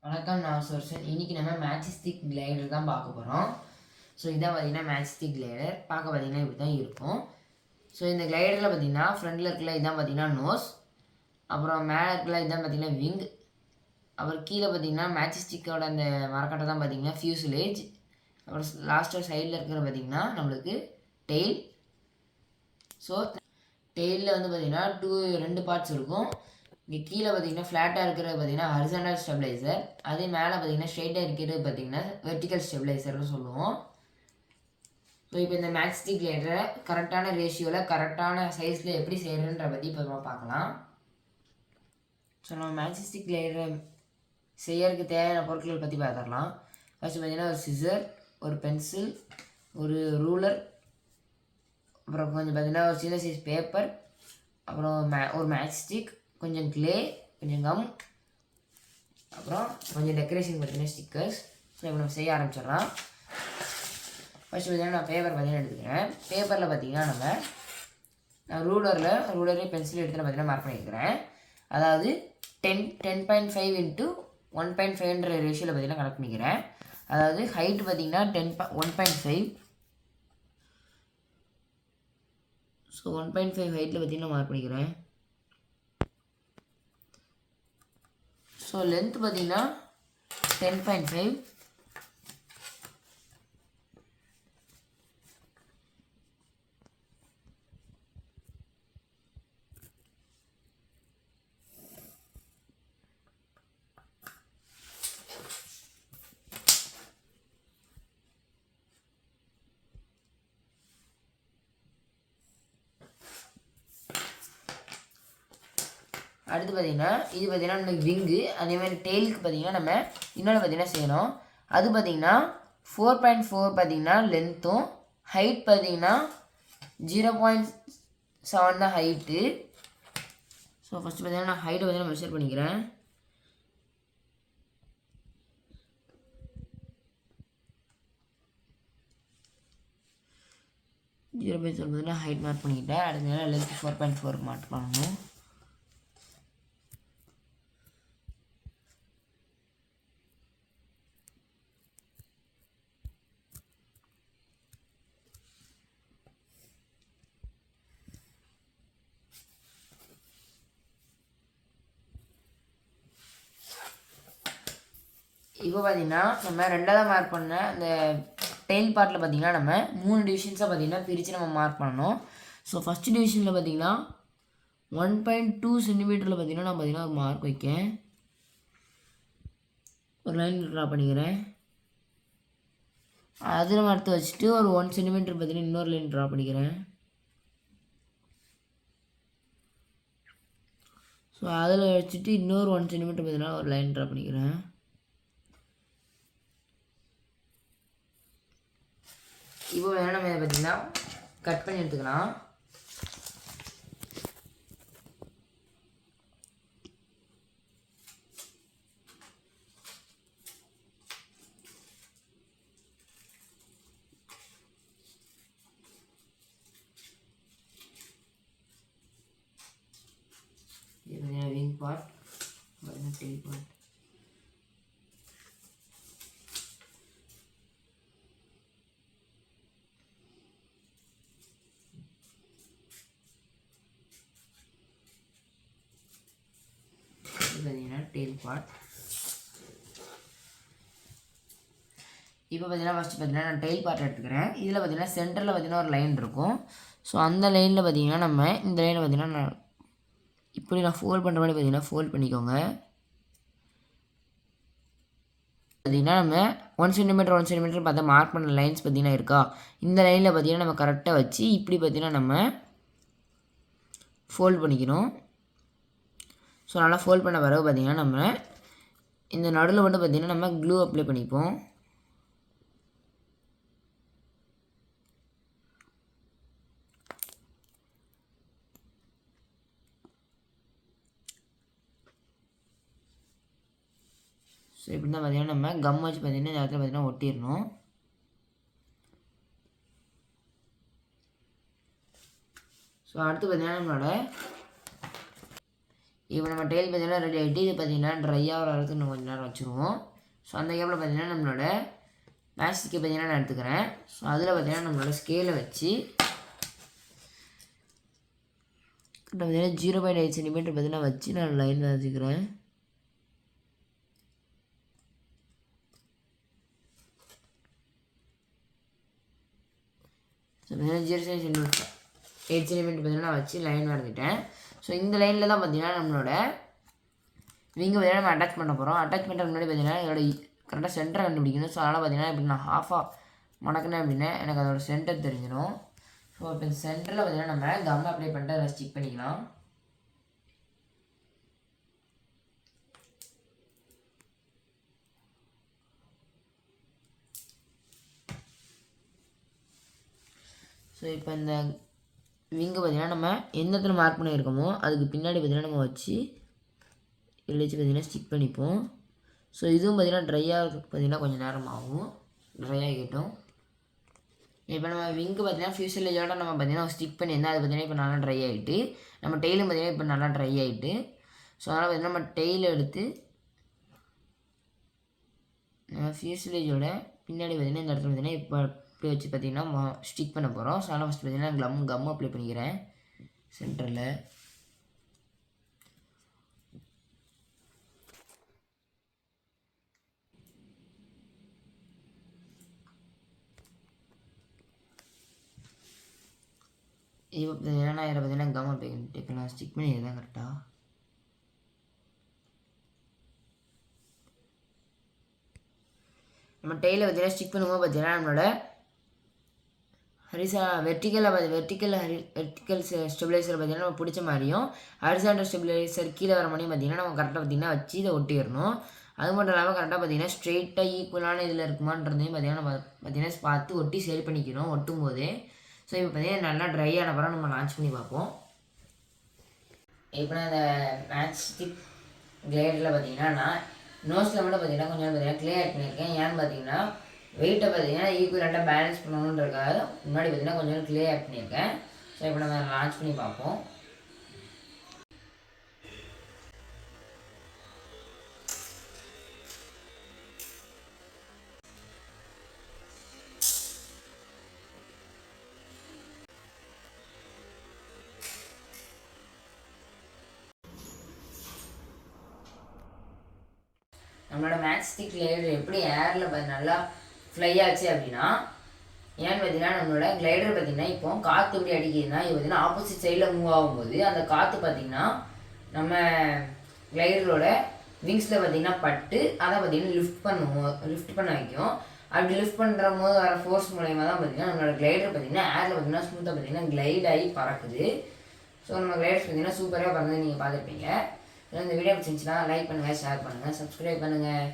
வணக்கம், நான் சோர்சன். இன்றைக்கி நம்ம மேட்ச்ஸ்டிக் கிளைடர் தான் பார்க்க போகிறோம். ஸோ இதான் பார்த்தீங்கன்னா மேட்ச்ஸ்டிக் கிளைடர். பார்க்க பார்த்தீங்கன்னா இப்படி தான் இருக்கும். ஸோ இந்த கிளைடரில் பார்த்தீங்கன்னா ஃப்ரண்டில் இருக்கல இதான் பார்த்தீங்கன்னா நோஸ், அப்புறம் மேலே இருக்கல இதான் பார்த்தீங்கன்னா விங், அப்புறம் கீழே பார்த்தீங்கன்னா மேட்ச்ஸ்டிக்கோட அந்த மரக்கட்டை தான் பார்த்தீங்கன்னா ஃபியூசலேஜ், அப்புறம் லாஸ்ட்டாக சைடில் இருக்கிற பார்த்தீங்கன்னா நம்மளுக்கு டெயில். ஸோ டெயிலில் வந்து பார்த்தீங்கன்னா ரெண்டு பார்ட்ஸ் இருக்கும். இங்கே கீழே பார்த்தீங்கன்னா ஃப்ளாட்டாக இருக்கிறது பார்த்தீங்கன்னா ஹரிசாண்டல் ஸ்டெபிளைசர், அதே மேலே பார்த்தீங்கன்னா ஸ்ட்ரெயிட்டாக இருக்கிறது பார்த்தீங்கன்னா வெர்டிக்கல் ஸ்டெபிளைசர்னு சொல்லுவோம். ஸோ இப்போ இந்த மேட்ச்ஸ்டிக் கிளைடரை கரெக்டான ரேஷியோவில் கரெக்டான சைஸில் எப்படி செய்கிறன்ற பற்றி இப்போ நம்ம பார்க்கலாம். ஸோ நம்ம மேட்ச்ஸ்டிக் கிளைடரை செய்யறதுக்கு தேவையான பொருட்கள் பற்றி பார்த்துடலாம். ஃபஸ்ட்டு பார்த்தீங்கன்னா ஒரு சிசர், ஒரு பென்சில், ஒரு ரூலர், அப்புறம் கொஞ்சம் பார்த்தீங்கன்னா ஒரு சின்ன சைஸ் பேப்பர், அப்புறம் ஒரு மேட்ச்ஸ்டிக், கொஞ்சம் க்ளே, கொஞ்சம் கம், அப்புறம் கொஞ்சம் டெக்கரேஷன் பார்த்தீங்கன்னா ஸ்டிக்கர்ஸ். ஸோ இப்போ நம்ம செய்ய ஆரம்பிச்சிடலாம். ஃபஸ்ட்டு பார்த்தீங்கன்னா நான் பேப்பர் பார்த்தீங்கன்னா எடுத்துக்கிறேன். பேப்பரில் பார்த்தீங்கன்னா நான் ரூலரே பென்சில் எடுத்து பார்த்தீங்கன்னா மார்க் பண்ணியிருக்கிறேன். அதாவது 10.5 இன்ட்டு 1.5ன்ற ரேஷியோவில் பார்த்தீங்கன்னா கனெக்ட் பண்ணிக்கிறேன். அதாவது ஹைட்டு பார்த்தீங்கன்னா 1.5. ஸோ 1.5 ஹைட்டில் பார்த்தீங்கன்னா மார்க் பண்ணிக்கிறேன். ஸோ லென்த் பார்த்தீங்கன்னா 10.5. அடுத்து பார்த்தீங்கன்னா இது பார்த்தீங்கன்னா நமக்கு விங்கு, அதேமாதிரி டெயிலுக்கு பார்த்தீங்கன்னா நம்ம இன்னொன்று பார்த்தீங்கன்னா செய்யணும். அது பார்த்தீங்கன்னா 4.4 பார்த்தீங்கன்னா லென்த்தும், ஹைட் பார்த்தீங்கன்னா 0.7 தான் ஹைட்டு. ஸோ ஃபஸ்ட்டு பார்த்தீங்கன்னா நான் ஹைட்டை பார்த்தீங்கன்னா மெஷர் பண்ணிக்கிறேன். பார்த்தீங்கன்னா ஹைட் மார்க் பண்ணிக்கிட்டேன். அடுத்த லென்த் 4.4 மார்க் பண்ணணும். இப்போ பார்த்தீங்கன்னா நம்ம ரெண்டாவது மார்க் பண்ண அந்த டெயில் பார்ட்டில் பார்த்தீங்கன்னா நம்ம 3 டிவிஷன்ஸாக பார்த்தீங்கன்னா பிரித்து நம்ம மார்க் பண்ணணும். ஸோ ஃபஸ்ட்டு டிவிஷனில் பார்த்தீங்கன்னா 1.2 சென்டிமீட்டரில் பார்த்தீங்கன்னா நான் பார்த்தீங்கன்னா ஒரு மார்க் வைக்கேன். ஒரு லைன் ட்ரா பண்ணிக்கிறேன். அதில் மரத்தை வச்சுட்டு ஒரு 1 சென்டிமீட்டர் பார்த்தீங்கன்னா இன்னொரு லைன் ட்ரா பண்ணிக்கிறேன். ஸோ அதில் வச்சுட்டு இன்னொரு 1 சென்டிமீட்டர் பார்த்தீங்கன்னா ஒரு லைன் ட்ரா பண்ணிக்கிறேன். இப்போ வேணால் நம்ம இதை பார்த்தீங்கன்னா கட் பண்ணி எடுத்துக்கலாம். இது பார்த்தீங்கன்னா விங் பார்ட், பார்த்தீங்கன்னா டெயில் பார்ட். பார்த்தீங்கன்னா டெயில் பார்ட். இப்போ பார்த்தீங்கன்னா ஃபஸ்ட்டு பார்த்தீங்கன்னா நான் டெயில் பார்ட் எடுத்துக்கிறேன். இதில் பார்த்தீங்கன்னா சென்டரில் பார்த்தீங்கன்னா ஒரு லைன் இருக்கும். ஸோ அந்த லைனில் பார்த்தீங்கன்னா நம்ம இந்த லைனை பார்த்தீங்கன்னா நான் இப்படி ஃபோல்ட் பண்ணுற மாதிரி பார்த்தீங்கன்னா ஃபோல்ட் பண்ணிக்கோங்க. பார்த்தீங்கன்னா நம்ம 1 சென்டிமீட்டர் பார்த்தா மார்க் பண்ண லைன்ஸ் பார்த்தீங்கன்னா இருக்கா, இந்த லைனில் பார்த்தீங்கன்னா நம்ம கரெக்டாக வச்சு இப்படி பார்த்தீங்கன்னா நம்ம ஃபோல்ட் பண்ணிக்கணும். ஸோ நல்லா ஃபோல்ட் பண்ண பிறகு பார்த்தீங்கன்னா நம்ம இந்த நடுவில் மட்டும் பார்த்தீங்கன்னா நம்ம க்ளூ அப்ளை பண்ணிப்போம். ஸோ இப்படி தான் பார்த்தீங்கன்னா நம்ம கம் வச்சு பார்த்தீங்கன்னா இந்த இடத்துல பார்த்தீங்கன்னா ஒட்டிடணும். ஸோ அடுத்து பார்த்தீங்கன்னா நம்மளோட இப்போ நம்ம டெயில் பார்த்தீங்கன்னா ரெடி ஆகிட்டு இது பார்த்தீங்கன்னா ட்ரை ஆகிற அளவுக்கு இன்னும் கொஞ்சம் நேரம் வச்சுருவோம். ஸோ அந்த கேப்பில் பார்த்தீங்கன்னா நம்மளோட மேட்ச்ஸ்டிக்கை பார்த்தீங்கன்னா நான் எடுத்துக்கிறேன். ஸோ அதில் பார்த்தீங்கன்னா நம்மளோட ஸ்கேலை வச்சு பார்த்தீங்கன்னா 0.8 சென்டிமீட்டர் பார்த்தீங்கன்னா வச்சு நான் லைன் வச்சுக்கிறேன். ஸோ பார்த்தீங்கன்னா 0.8 சென்டிமீட்டர் பார்த்தீங்கன்னா வச்சு லைன் வரைஞ்சிட்டேன். ஸோ இந்த லைனில் தான் பார்த்தீங்கன்னா நம்மளோட விங்கு பார்த்தீங்கன்னா நம்ம அட்டாச் பண்ண போகிறோம். அட்டாச் பண்ணுறது முன்னாடி பார்த்தீங்கன்னா இதோட கரெக்டாக சென்டரை கண்டுபிடிக்கணும். ஸோ அதனால் பார்த்தீங்கன்னா இப்படி நான் ஹாஃபாக மடக்கினேன் அப்படின்னா எனக்கு அதோட சென்டர் தெரிஞ்சிடும். ஸோ இப்போ இந்த சென்டரில் பார்த்தீங்கன்னா நம்ம கம் அப்ளை பண்ணிட்டு அதை ஸ்டிக் பண்ணிக்கலாம். ஸோ இப்போ இந்த விங்கு பார்த்தீங்கன்னா நம்ம எந்த இடத்துல மார்க் பண்ணியிருக்கோமோ அதுக்கு பின்னாடி பார்த்தீங்கன்னா நம்ம வச்சு இதில் வச்சு பார்த்தீங்கன்னா ஸ்டிக் பண்ணிப்போம். ஸோ இதுவும் பார்த்தீங்கன்னா ட்ரையாக பார்த்தீங்கன்னா கொஞ்சம் நேரம் ஆகும், ட்ரை ஆகிட்டோம். இப்போ நம்ம விங்கு பார்த்தீங்கன்னா ஃபியூசலேஜோட நம்ம பார்த்தீங்கன்னா ஸ்டிக் பண்ணியிருந்தால் அது பார்த்தீங்கன்னா இப்போ நல்லா ட்ரை ஆகிட்டு, நம்ம டெய்லும் பார்த்தீங்கன்னா இப்போ நல்லா ட்ரை ஆகிட்டு. ஸோ அதனால் பார்த்தீங்கன்னா நம்ம டெய்ல் எடுத்து நம்ம ஃபியூசலேஜோட பின்னாடி பார்த்தீங்கன்னா இந்த இடத்துல பார்த்தீங்கன்னா இப்போ இப்படி வச்சு பார்த்தீங்கன்னா ஸ்டிக் பண்ண போகிறோம். ஸோ அதனால் ஃபஸ்ட் பார்த்தீங்கன்னா கம் அப்ளை பண்ணிக்கிறேன் சென்டரில். இப்போ பார்த்தீங்கன்னா இதில் பார்த்தீங்கன்னா கம் அப்ளை பண்ணிட்டு இப்போ நான் ஸ்டிக் பண்ணிடுறேன் கரெக்டாக. நம்ம டெய்லில் பார்த்தீங்கன்னா ஸ்டிக் பண்ணும்போது பார்த்தீங்கன்னா நம்மளோட வெர்டிக்கல் ஸ்டெபிலைசர் பார்த்தீங்கன்னா நம்ம பிடிச்ச மாதிரியும் ஹரிசாண்டல் ஸ்டெபிலைசர் கீழே வர மாதிரியும் பார்த்தீங்கன்னா நம்ம கரெக்டாக பார்த்தீங்கன்னா வச்சு இதை ஒட்டிடணும். அது மட்டும் இல்லாமல் கரெக்டாக பார்த்தீங்கன்னா ஸ்ட்ரெயிட்டாக ஈக்குவலான இதில் இருக்குமான்றதையும் பார்த்தீங்கன்னா நம்ம பார்த்தீங்கன்னா பார்த்து ஒட்டி சரி பண்ணிக்கணும் ஒட்டும் போதே. ஸோ இப்போ பார்த்தீங்கன்னா நல்லா ட்ரை ஆன பிறகு நம்ம லான்ச் பண்ணி பார்ப்போம். இப்போ நான் இந்த மேட்ச் ஸ்டிக் கிளேடரில் பார்த்தீங்கன்னா நான் நோஸில் மட்டும் பார்த்தீங்கன்னா கொஞ்சம் பார்த்தீங்கன்னா க்ளே ஆட் பண்ணியிருக்கேன். ஏன்னு பார்த்தீங்கன்னா வெயிட்டை பார்த்தீங்கன்னா ஈக்குவலாக பேலன்ஸ் பண்ணணுன்றதுக்காக முன்னாடி பார்த்தீங்கன்னா கொஞ்சம் க்ளே ஆட் பண்ணியிருக்கேன். ஸோ இப்போ நம்ம லான்ச் பண்ணி பார்ப்போம். நம்மளோட மேட்ச் ஸ்டிக் கிளைடர் எப்படி ஏரில் நல்லா ஃப்ளை ஆச்சு அப்படின்னா, ஏன்னு பார்த்தீங்கன்னா நம்மளோட கிளைடர் பார்த்தீங்கன்னா இப்போ காற்று எப்படி அடிக்குதுன்னா இது பார்த்தீங்கன்னா ஆப்போசிட் சைடில் மூவ் ஆகும்போது அந்த காற்று பார்த்தீங்கன்னா நம்ம கிளைடரோட விங்ஸில் பார்த்தீங்கன்னா பட்டு அதை பார்த்தீங்கன்னா லிஃப்ட் பண்ண வைக்கும். அப்படி லிஃப்ட் பண்ணுற போது வர ஃபோர்ஸ் மூலயமா தான் பார்த்தீங்கன்னா நம்மளோட கிளைடர் பார்த்தீங்கன்னா ஏரில் பார்த்தீங்கன்னா ஸ்மூத்தாக பார்த்தீங்கன்னா கிளைட் ஆகி பறக்குது. ஸோ நம்ம கிளைடர்ஸ் பார்த்தீங்கன்னா சூப்பராக பறந்து நீங்கள் பார்த்துருப்பீங்க. இந்த வீடியோ பிடிச்சிருந்துச்சுன்னா லைக் பண்ணுங்கள், ஷேர் பண்ணுங்கள், சப்ஸ்கிரைப் பண்ணுங்கள்.